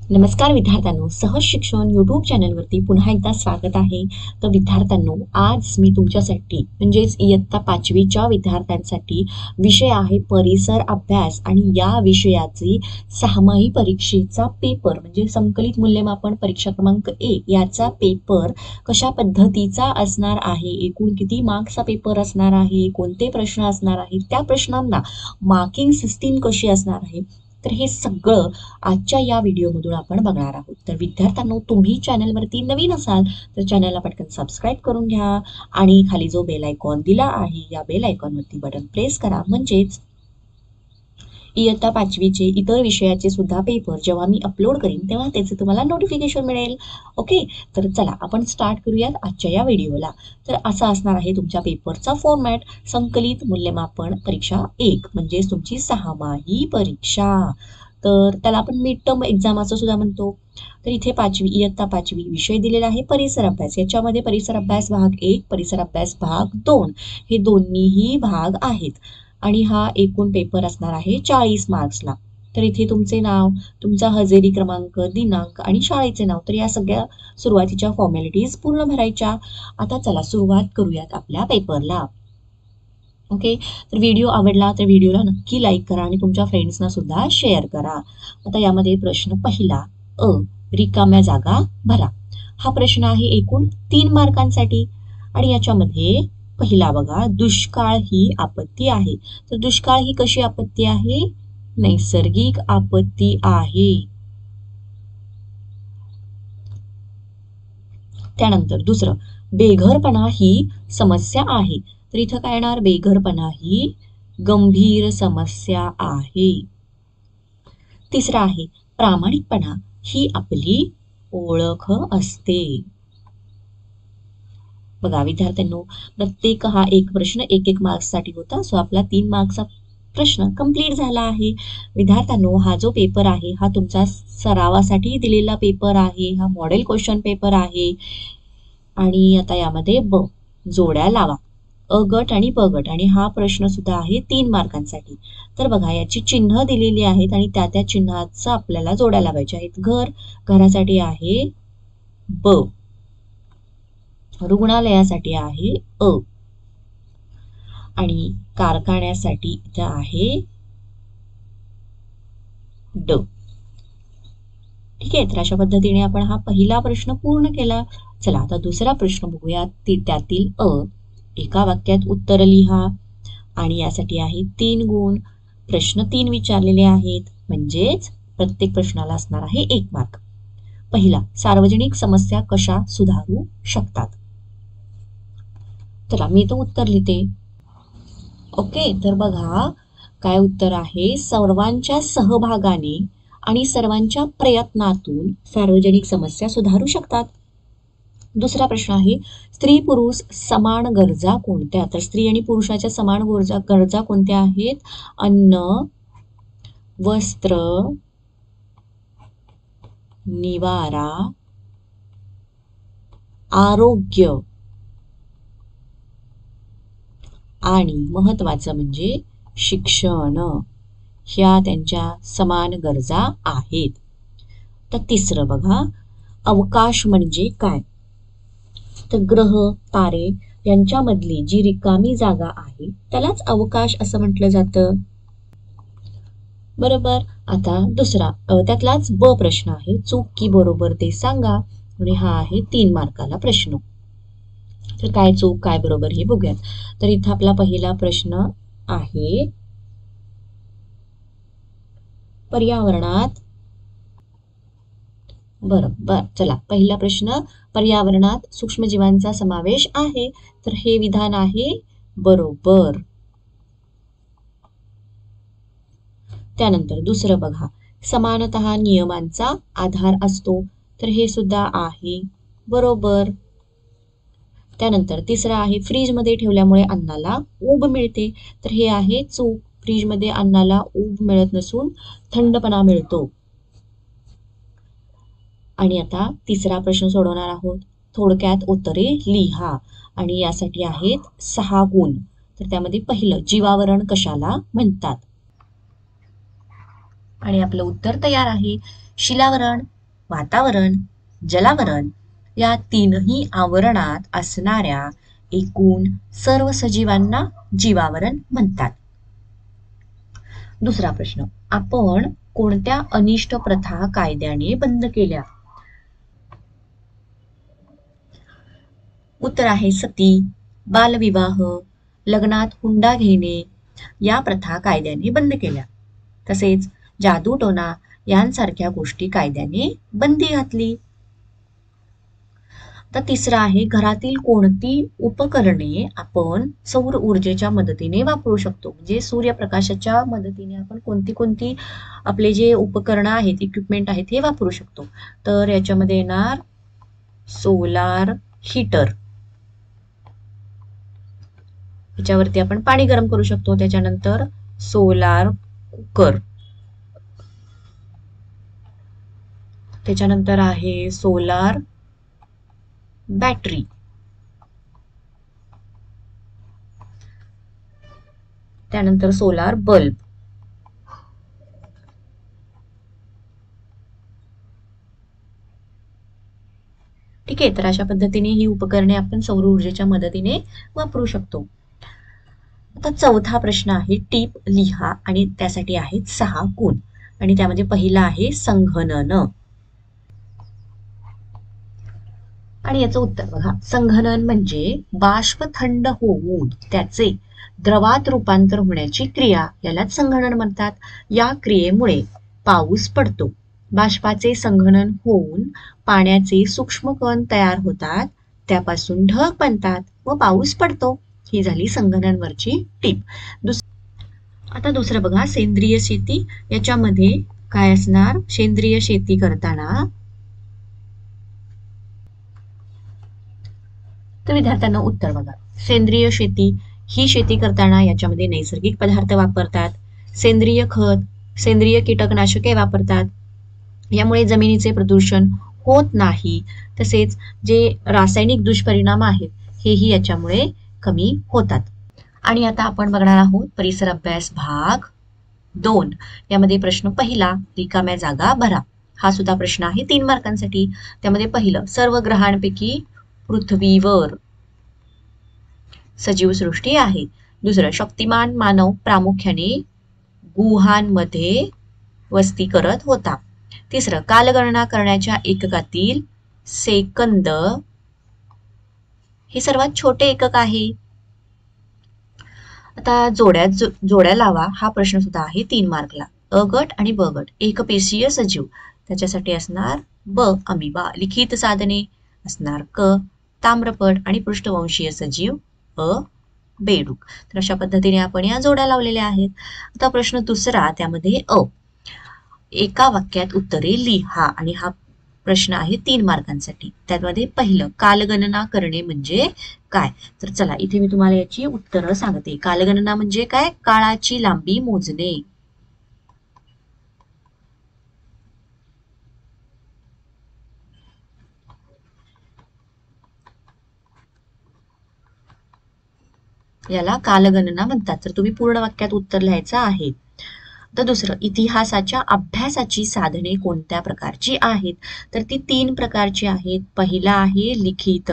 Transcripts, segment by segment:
नमस्कार विद्यार्थ्यांनो, सहज शिक्षण यूट्यूब चॅनलवरती पुन्हा एकदा स्वागत आहे. तर विद्यार्थ्यांनो, आज मी तुमच्यासाठी म्हणजेच इयत्ता 5वीच्या विद्यार्थ्यांसाठी विषय आहे परिसर अभ्यास आणि या विषयाची सहामाही परीक्षेचा पेपर म्हणजे संकलित मूल्यमापन परीक्षा क्रमांक 1 याचा पेपर कशा पद्धतीचा असणार आहे, एकूण किती मार्क्सचा पेपर असणार आहे, कोणते प्रश्न असणार आहेत, त्या प्रश्नांना मार्किंग सिस्टीम कशी असणार आहे, तर हे सगळं आजच्या या व्हिडिओमधून आपण बघणार आहोत. तर विद्यार्थ्यांनो, तुम्ही चॅनलवरती नवीन असाल तर चॅनलला पटकन सबस्क्राईब करून घ्या आणि खाली जो बेल आयकॉन दिला आहे या बेल आयकॉनवरती बटन प्रेस करा, म्हणजेच इयत्ता 5वीचे इतर विषयाचे सुद्धा पेपर जेव्हा मी अपलोड करीन तेव्हा त्याचे तुम्हाला नोटिफिकेशन मिळेल. ओके, तर चला आपण स्टार्ट करूयात आजच्या या व्हिडिओला. तर असा असणार आहे तुमच्या पेपरचा फॉर्मॅट. संकलित मूल्यमापन परीक्षा 1 म्हणजेच तुमची सहामाही परीक्षा. तर त्याला आपण मिड टर्म एक्झाम असं सुद्धा म्हणतो. तर इथे इयत्ता 5वी विषय दिलेला आहे परिसर अभ्यास. याच्यामध्ये परिसर अभ्यास भाग 1, परिसर अभ्यास भाग 2 हे दोन्हीही भाग आहेत आणि हा एकूण पेपर असणार आहे 40 मार्क्सला. तर इथे तुमचे नाव, तुमचा हजेरी क्रमांक, दिनांक आणि शाळेचे नाव, तर या सगळ्या सुरुवातीच्या फॉर्मॅलिटीज पूर्ण भरायच्या. आता चला सुरुवात करूयात आपल्या पेपरला. ओके, तर व्हिडिओ आवडला तर व्हिडिओला नक्की लाईक करा आणि तुमच्या फ्रेंड्सना सुद्धा शेअर करा. आता यामध्ये प्रश्न पहिला अ, रिकाम्या जागा भरा. हा प्रश्न आहे एकूण 3 मार्कांसाठी आणि याच्यामध्ये पहिला बघा, दुष्काळ ही आपत्ती आहे. तर दुष्काळ ही कशी आपत्ती आहे? नैसर्गिक आपत्ती आहे. त्यानंतर दुसरं, बेघरपणा ही समस्या आहे. तर इथं काय येणार? बेघरपणा ही गंभीर समस्या आहे. तिसरा आहे, प्रामाणिकपणा ही आपली ओळख असते. बघा विद्यार्थ्यांनो, प्रत्येक हा एक प्रश्न 1-1 मार्क्ससाठी होता. सो आपला 3 मार्क्सचा प्रश्न कंप्लीट झाला आहे. विद्यार्थ्यांनो, हा जो पेपर आहे हा तुमचा सरावासाठी दिलेला पेपर आहे. हा मॉडेल क्वेश्चन पेपर आहे आणि आता यामध्ये जोड्या लावा. अ गट आणि ब गट आणि हा प्रश्न सुद्धा आहे 3 मार्कांसाठी. तर बघा याची चिन्ह दिलेली आहेत आणि त्या चिन्हाचं आपल्याला जोड्या लावायच्या आहेत. घरासाठी आहे ब, रुग्णालयासाठी आहे अ आणि कारखान्यासाठी इथं आहे ड. ठीक आहे, तर अशा पद्धतीने आपण हा पहिला प्रश्न पूर्ण केला. चला आता दुसरा प्रश्न बघूया. त्यातील अ, एका वाक्यात उत्तर लिहा आणि यासाठी आहे 3 गुण. प्रश्न 3 विचारलेले आहेत म्हणजेच प्रत्येक प्रश्नाला असणार आहे 1 मार्क. पहिला, सार्वजनिक समस्या कशा सुधारू शकतात? चला मी तो उत्तर लिहिते. ओके, तर बघा काय उत्तर आहे. सर्वांच्या सहभागाने आणि सर्वांच्या प्रयत्नातून सार्वजनिक समस्या सुधारू शकतात. दुसरा प्रश्न आहे, स्त्री पुरुष समान गरजा कोणत्या? तर स्त्री आणि पुरुषाच्या समान गरजा कोणत्या आहेत? अन्न, वस्त्र, निवारा, आरोग्य आणि महत्वाचं म्हणजे शिक्षण. ह्या त्यांच्या समान गरजा आहेत. तर तिसरं बघा, अवकाश म्हणजे काय? तर ग्रह, तारे यांच्यामधली जी रिकामी जागा आहे त्यालाच अवकाश असं म्हटलं जातं. बरोबर. आता दुसरा त्यातलाच ब प्रश्न आहे, चूक की बरोबर ते सांगा आणि हा आहे 3 मार्काला प्रश्न. तर काय चूक काय बरोबर हे बघूयात. तर इथं आपला पहिला प्रश्न आहे, पर्यावरणात बरोबर. चला पहिला प्रश्न, पर्यावरणात सूक्ष्मजीवांचा समावेश आहे. तर हे विधान आहे बरोबर. त्यानंतर दुसरं बघा, समानतः नियमांचा आधार असतो. तर हे सुद्धा आहे बरोबर. त्यानंतर तिसरं आहे, फ्रीजमध्ये ठेवल्यामुळे अन्नाला ऊब मिळते. तर हे आहे चूक. फ्रीजमध्ये अन्नाला ऊब मिळत नसून थंडपणा मिळतो. आणि आता तिसरा प्रश्न सोडवणार आहोत. थोडक्यात उत्तरे लिहा आणि यासाठी आहेत 6 गुण. तर त्यामध्ये पहिलं, जीवावरण कशाला म्हणतात? आणि आपलं उत्तर तयार आहे. शिलावरण, वातावरण, जलावरण या तीनही आवरणात असणाऱ्या एकूण सर्व सजीवांना जीवावरण म्हणतात. दुसरा प्रश्न, आपण कोणत्या अनिष्ट प्रथा कायद्याने बंद केल्या? उत्तर आहे सती, बालविवाह, लग्नात हुंडा घेणे या प्रथा कायद्याने बंद केल्या. तसेच जादूटोणा यांसारख्या गोष्टी कायद्याने बंदी घातली. तर तिसरा आहे, घरातील कोणती उपकरणे आपण सौर ऊर्जेच्या मदतीने वापरू शकतो? म्हणजे सूर्यप्रकाशाच्या मदतीने आपण कोणती कोणती आपले जे उपकरणं आहेत, इक्विपमेंट आहेत हे वापरू शकतो? तर याच्यामध्ये येणार सोलार हीटर, याच्यावरती आपण पाणी गरम करू शकतो. त्याच्यानंतर सोलार कुकर, त्याच्यानंतर आहे सोलार बॅटरी, त्यानंतर सोलार बल्ब. ठीक आहे, तर अशा पद्धतीने ही उपकरणे आपण सौर ऊर्जेच्या मदतीने वापरू शकतो. आता चौथा प्रश्न आहे, टीप लिहा आणि त्यासाठी आहेत 6 गुण आणि त्यामध्ये पहिला आहे संघनन. आणि याचं उत्तर बघा, संघनन म्हणजे बाष्प थंड होऊन त्याचे द्रवात रूपांतर होण्याची क्रिया, यालाच संघनन म्हणतात. या क्रियेमुळे पाऊस पडतो. बाष्पाचे संघनन होऊन पाण्याचे सूक्ष्म कण तयार होतात, त्यापासून ढग बनतात व पाऊस पडतो. ही झाली संघननवरची टीप. आता दुसरं बघा, सेंद्रिय शेती. याच्यामध्ये काय असणार? सेंद्रिय शेती करताना तर विद्यार्थ्यांना उत्तर बघा, सेंद्रिय शेती ही शेती करताना याच्यामध्ये नैसर्गिक पदार्थ वापरतात, सेंद्रिय खत, सेंद्रिय कीटकनाशके वापरतात. यामुळे जमिनीचे प्रदूषण होत नाही. तसेच जे रासायनिक दुष्परिणाम आहेत हेही याच्यामुळे कमी होतात. आणि आता आपण बघणार आहोत परिसर अभ्यास भाग 2. यामध्ये प्रश्न पहिला, रिकाम्या जागा भरा. हा सुद्धा प्रश्न आहे 3 मार्कांसाठी. त्यामध्ये पहिलं, सर्व ग्रहांपैकी पृथ्वीवर सजीव सृष्टी आहे. दुसरं, शक्तिमान मानव प्रामुख्याने गुहांमध्ये वस्ती करत होता. तिसरं, कालगणना करण्याच्या एककातील सेकंद हे सर्वात छोटे एकक आहे. आता जोड्या लावा हा प्रश्न सुद्धा आहे 3 मार्कला. अ गट आणि ब गट, एकपेशीय सजीव त्याच्यासाठी असणार ब अमिबा, लिखित साधने असणार क ताम्रपट आणि पृष्ठवंशीय सजीव अ बेडूक. तर अशा पद्धतीने आपण या जोड्या लावलेल्या आहेत. आता प्रश्न दुसरा, त्यामध्ये अ, एका वाक्यात उत्तरे लिहा आणि हा प्रश्न आहे 3 मार्कांसाठी. त्यामध्ये पहिलं, कालगणना करणे म्हणजे काय? तर चला इथे मी तुम्हाला याची उत्तरं सांगते. कालगणना म्हणजे काय? काळाची लांबी मोजणे. याला कालगणना म्हणतात. तर तुम्ही पूर्ण वाक्यात उत्तर लिहायचं आहे. तर दुसरं, इतिहासाच्या अभ्यासाची साधने कोणत्या प्रकारची आहेत? तर ती 3 प्रकारची आहेत. पहिला आहे लिखित,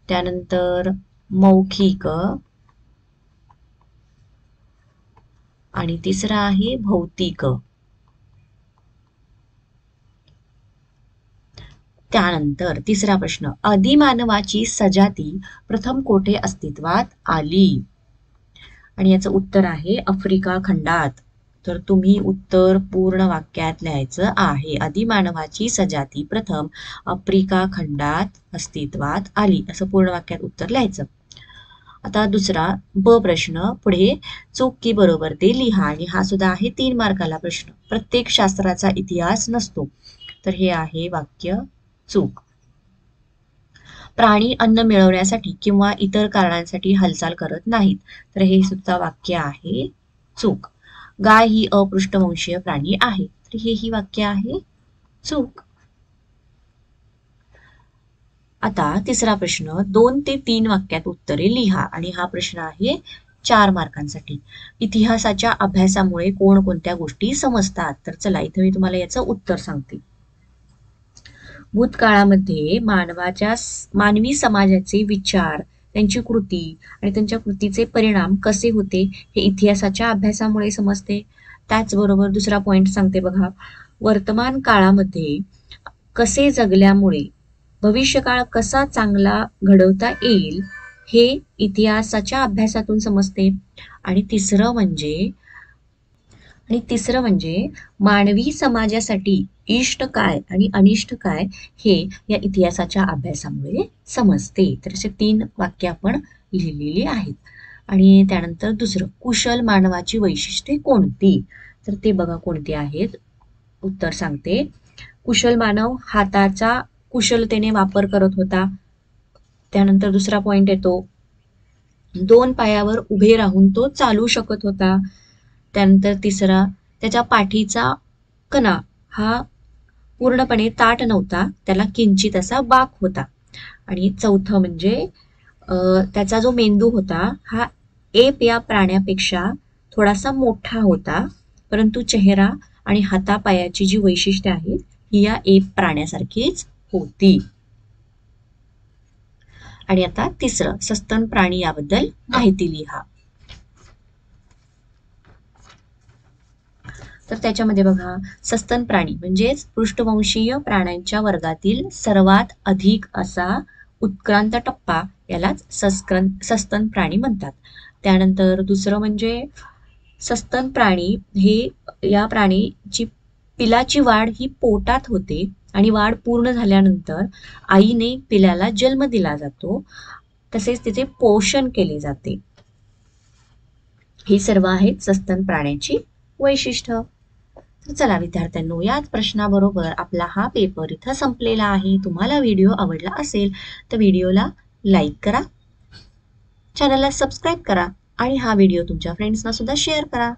त्यानंतर मौखिक आणि तिसरा आहे भौतिक. त्यानंतर तिसरा प्रश्न, आदिमानवाची सजाती प्रथम कोठे अस्तित्वात आली? आणि याचं उत्तर आहे आफ्रिका खंडात. तर तुम्ही उत्तर पूर्ण वाक्यात लिहायचं आहे. आदिमानवाची सजाती प्रथम आफ्रिका खंडात अस्तित्वात आली, असं पूर्ण वाक्यात उत्तर लिहायचं. आता दुसरा ब प्रश्न पुढे, चूक की बरोबर ते लिहा आणि हा सुद्धा आहे 3 मार्काला प्रश्न. प्रत्येक शास्त्राचा इतिहास नसतो. तर हे आहे वाक्य चूक. प्राणी अन्न मिळवण्यासाठी किंवा इतर कारणांसाठी हालचाल करत नाहीत. तर हे सुद्धा वाक्य आहे चूक. गाय ही अपृष्ठवंशीय प्राणी आहे. तर हे वाक्य आहे चूक. आता तिसरा प्रश्न, 2 ते 3 वाक्यात उत्तरे लिहा आणि हा प्रश्न आहे 4 मार्कांसाठी. इतिहासाच्या अभ्यासामुळे कोणकोणत्या गोष्टी समजतात? तर चला इथे मी तुम्हाला याचं उत्तर सांगते. भूतकाळामध्ये मानवी समाजाचे विचार, त्यांची कृती आणि त्यांच्या कृतीचे परिणाम कसे होते हे इतिहासाच्या अभ्यासामुळे समजते. त्याचबरोबर दुसरा पॉइंट सांगते बघा, वर्तमान काळामध्ये कसे जगल्यामुळे भविष्यकाळ कसा चांगला घडवता येईल हे इतिहासाच्या अभ्यासातून समजते. आणि तिसरं म्हणजे मानवी समाजासाठी इष्ट काय आणि अनिष्ट काय हे या इतिहासाच्या अभ्यासामुळे समजते. तर असे 3 वाक्य आपण लिहिलेली आहेत. आणि त्यानंतर दुसरं, कुशल मानवाची वैशिष्ट्ये कोणती? तर ते बघा कोणती आहेत. उत्तर सांगते. कुशल मानव हाताचा कुशलतेने वापर करत होता. त्यानंतर दुसरा पॉइंट येतो, 2 पायावर उभे राहून तो चालू शकत होता. त्यानंतर तिसरा, त्याच्या पाठीचा कणा हा पूर्णपणे ताठ नव्हता, त्याला किंचित असा बाक होता. आणि चौथं म्हणजे त्याचा जो मेंदू होता हा एप या प्राण्यापेक्षा थोडासा मोठा होता, परंतु चेहरा आणि हातापायाची जी वैशिष्ट्ये आहेत ही या एप प्राण्यासारखीच होती. आणि आता तिसरं, सस्तन प्राणी याबद्दल माहिती लिहा. तर त्याच्यामध्ये बघा, सस्तन प्राणी म्हणजेच पृष्ठवंशीय प्राण्यांच्या वर्गातील सर्वात अधिक असा उत्क्रांत टप्पा यालाच सस्तन प्राणी म्हणतात. त्यानंतर दुसरं म्हणजे सस्तन प्राणी हे या प्राणीची पिलाची वाढ ही पोटात होते आणि वाढ पूर्ण झाल्यानंतर आईने पिलाला जन्म दिला जातो, तसेच तिचे पोषण केले जाते. ही सर्व आहेत सस्तन प्राण्याची वैशिष्ट्य. तर चला विद्यार्थ्यांनो, याच प्रश्नाबरोबर आपला हा पेपर इथं संपलेला आहे. तुम्हाला व्हिडिओ आवडला असेल तर व्हिडिओला लाईक करा, चॅनलला सबस्क्राईब करा आणि हा व्हिडिओ तुमच्या फ्रेंड्सना सुद्धा शेअर करा.